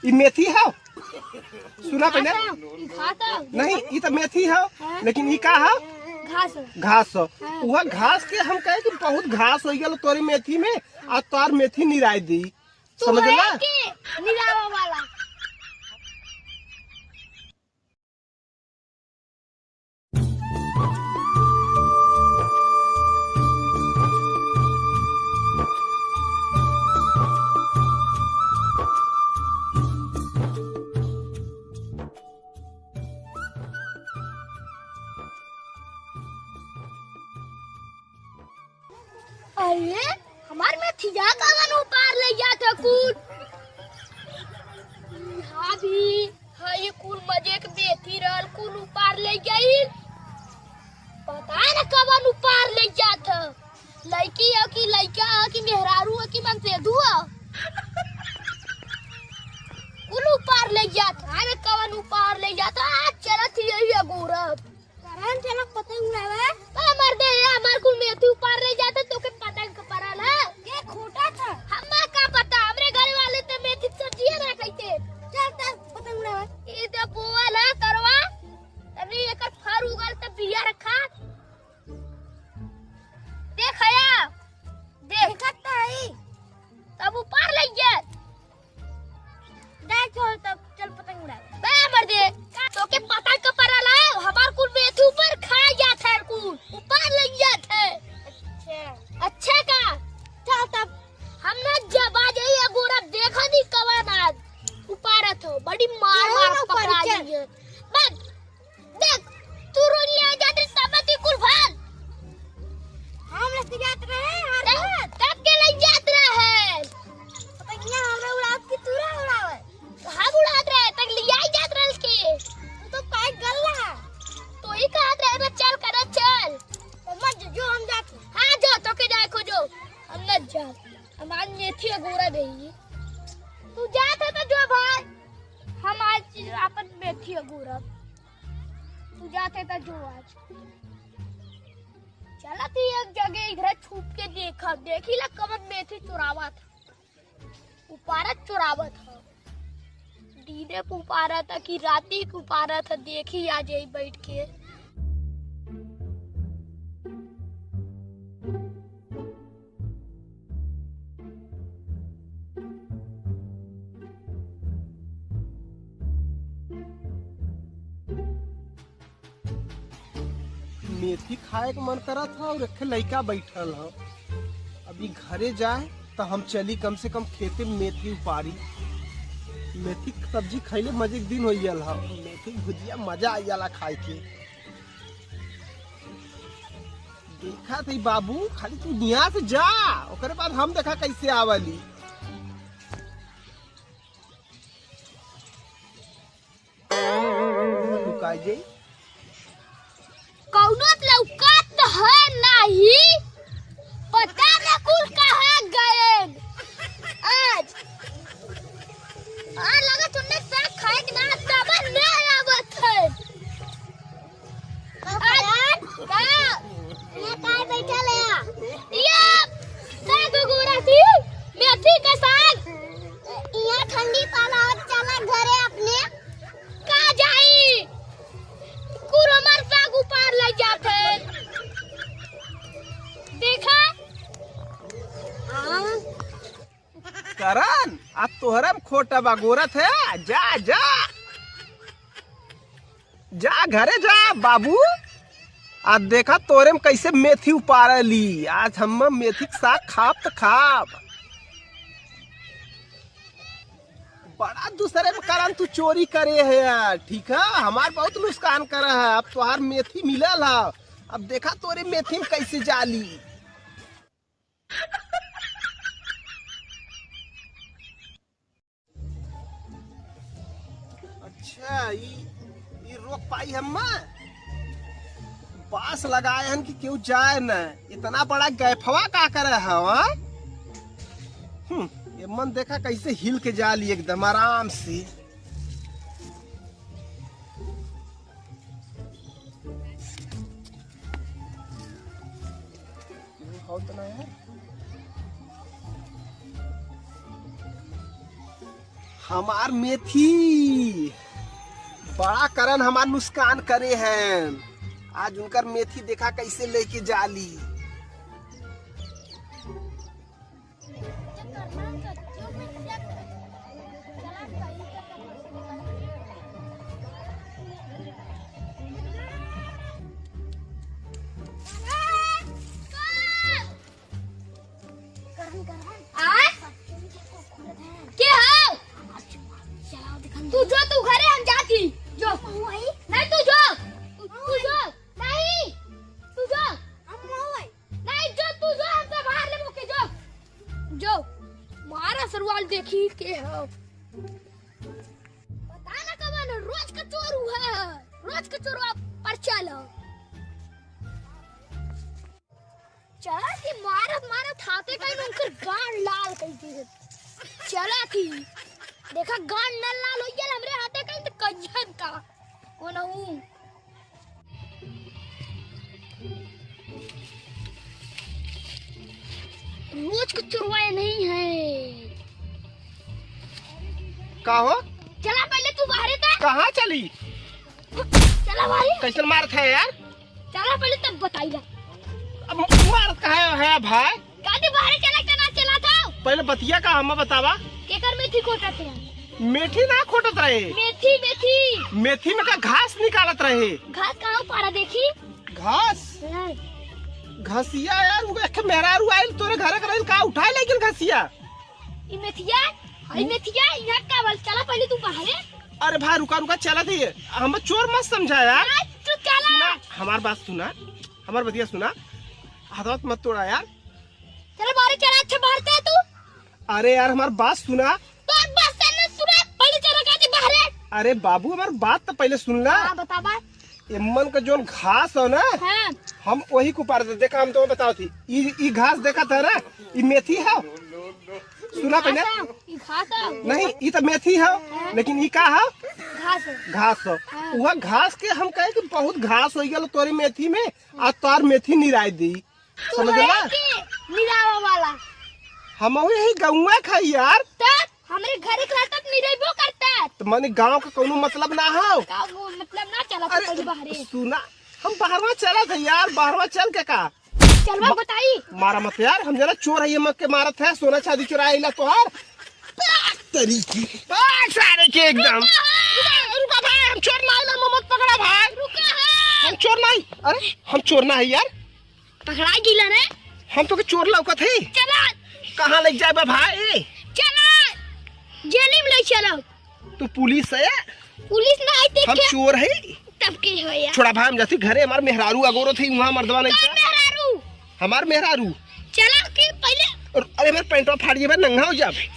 ये मेथी है। सुना पहले नहीं, ये तो मेथी है लेकिन ये का है? घास। वह घास के हम कहे कि बहुत घास हो गया तोरी मेथी में और तोर मेथी निराई दी, समझला? निरावा वाला अरे हमार में थिजा कागन ऊपर ले गया था कुल। हाँ भी हाँ, ये कुल मजे के बेथी रहल कुल ऊपर ले गई। पता है ना कवन ऊपर ले गया था? लड़की है कि लड़का है कि मेहरारू है कि मनसेधु है? कुल ऊपर ले गया था ना, कवन ऊपर ले गया था? आज चलत यही है गौरव करन चला पतंग उड़ावे। मर दे हमार कुल मेथी ऊपर ले जाता तो के पतंग परल है ये खोटा था। हमें का पता, हमरे घर वाले तो मेथी सटिए ना कहते। चल चल पतंग उड़ावे। ये तो बोल है करवा तनी एकर फर उगल त बिया रखा देख आया देखत है तब ऊपर ले गया। देख छोड़ तब चल पतंग उड़ावे। बे मर दे तो के पतंग का परल है हमार कुल मेथी ऊपर खा गया था कुल ऊपर ले गया था। अच्छा का चल तब हमने जब आ जाइए गोरा देखा नहीं कवन आज ऊपर तो बड़ी मार पकड़ा गई है। बस देख तू रोज ले जाते समझती कुल भाल हम लेके जाते रहे तब के ले जाते रहे पतंगिया हमें उड़ात की तूरा उड़ावे हम उड़ात रहे तक लिया ही जात रहे के तो पाए गल्ला तो ही कहत रहे ना चल कर चल मत जो हम जाते। हाँ जो तो के जाए खोजो हम न जा हमार मेथी गोरा देही तू जात है तो जो भाई हम आज अपन मेथी गोरा तू जाते तो जो आज चला थी एक जगह इधर छुप के देखा देखी ला कमर मेथी चुरावा था उपारा चुरावा था दीने पुपारा था कि राती पुपारा था देखी आ जाई बैठ के। मेथी खाए के मन करा था और एक लड़का बैठल है। अभी घरे जाए तो हम चली कम से कम खेते में मेथी उपारी। मेथी की सब्जी खैले मजे के दिन हो गया है। मेथी भुजिया मजा आ जाला खाए के। देखा थी बाबू खाली तू यहाँ से जा ओकरे बाद हम देखा कैसे आवली। लुका जाई कौनत लौकात है नहीं पता न कुल कहाँ गए आज लगा तुमने साग खाए कि ना तब नहीं आवत है आज का ये काय बैठा ले ये साग गोरा थी मेथी का साग यहाँ ठंडी पाला और चला घरे अपने का जाई कुरमर साग ऊपर ले जाते देखा। हाँ करन अब तोहरा में खोटा बा गोरत है। जा जा जा घरे जा बाबू। आज देखा तोरे में कैसे मेथी उपार ली। आज हम मेथी के साग खाब तो खाब। बड़ा दूसरे में करन तू चोरी करे है ठीक है। हमार बहुत नुकसान करे है। अब तोहार मेथी मिलल है अब देखा तोरे मेथी में कैसे जाली। अच्छा ये रोक पाई हम बास लगाए हन कि क्यों जाए न। इतना बड़ा गैफवा का करे है। ये मन देखा कैसे हिल के जाली एकदम आराम से। तो नहीं है। हमार मेथी बड़ा करन हमार नुकसान करे हैं। आज उनकर मेथी देखा कैसे लेके जाली। तू जो तू घरे हम जाती जो नहीं तू जो तू जो नहीं तू जो नहीं जो तू जो हमसे बाहर ले मुके जो जो मारा सरवाल देखी के हो पता ना कब रोज का चोर हुआ है रोज का चोर पर चलो चला थी मारा थाते का उनकर गान लाल कई थी चला थी देखा गान न लाल हो गया हमरे हाथे कहीं तो कजन का कौन हूँ रोज कुछ चुरवाए नहीं है। का हो चला पहले तू बाहर था कहाँ चली? चला बाहर कैसे मारत है यार? चला पहले तब बताइए अब मारत कहाँ है भाई? गाड़ी बाहर चला था पहले बतिया का हम बतावा केकर मेथी कोटत है मेथी ना खोटत रहे मेथी में का घास निकालत रहे। घास कहाँ पारा देखी घास घसिया यार वो एक मेहरारू आइल तोरे घरे करे का उठाए लेकिन घसिया ई मेथिया यहाँ का बल चला पहले तू बाहर। अरे भाई रुका चला थी हम चोर मत समझा यार। तू चला हमार बात सुना हमार बतिया सुना हाथ मत तोड़ा यार। चला बाहर चला अच्छा बाहर है तू। अरे यार हमार बात सुना तो बस न सुना पहले चला के बाहर। अरे बाबू हमार बात तो पहले सुन ला। हां बतावा एमन का जोन घास है ना हां हम वही को पार देखा हम तो बताओ थी ई घास देखा था ना ई मेथी है सुना पहले ई घास है नहीं ई तो मेथी है लेकिन ई का है घास है वह घास के हम कहे कि बहुत घास हो गया तोरी मेथी में आज तार मेथी निराई दी समझला निरावा वाला हम यही गौवा खाई यार हमरे घरे के तक निराइबो करता तो माने गांव का कोनो मतलब ना हो का मतलब ना चला पहले बाहर सुना हम बाहरवा चला था यार बाहरवा चल के का चलवा बताई मारा मत यार हम जरा चोर है मत के मारत है सोना चांदी चुराइला तोहार तरीकी सारे के एकदम रुका भाई हम चोर नहीं ला मत पकड़ा भाई रुका हम चोर नहीं। अरे हम चोर ना है यार पकड़ा गिला ने हम तो के चोर लौकत है। चला कहाँ लग जाए बा भाई चला जेल में ले चलो तू पुलिस है पुलिस ना आई देख हम चोर है तब के हो यार छोड़ा भाई हम जाती घरे हमार मेहरारू अगोरो थी वहाँ मर्दवा नहीं था मेहरारू हमार मेहरारू चला के पहले अरे मेरे पैंटवा फाड़ गया नंगा हो जाए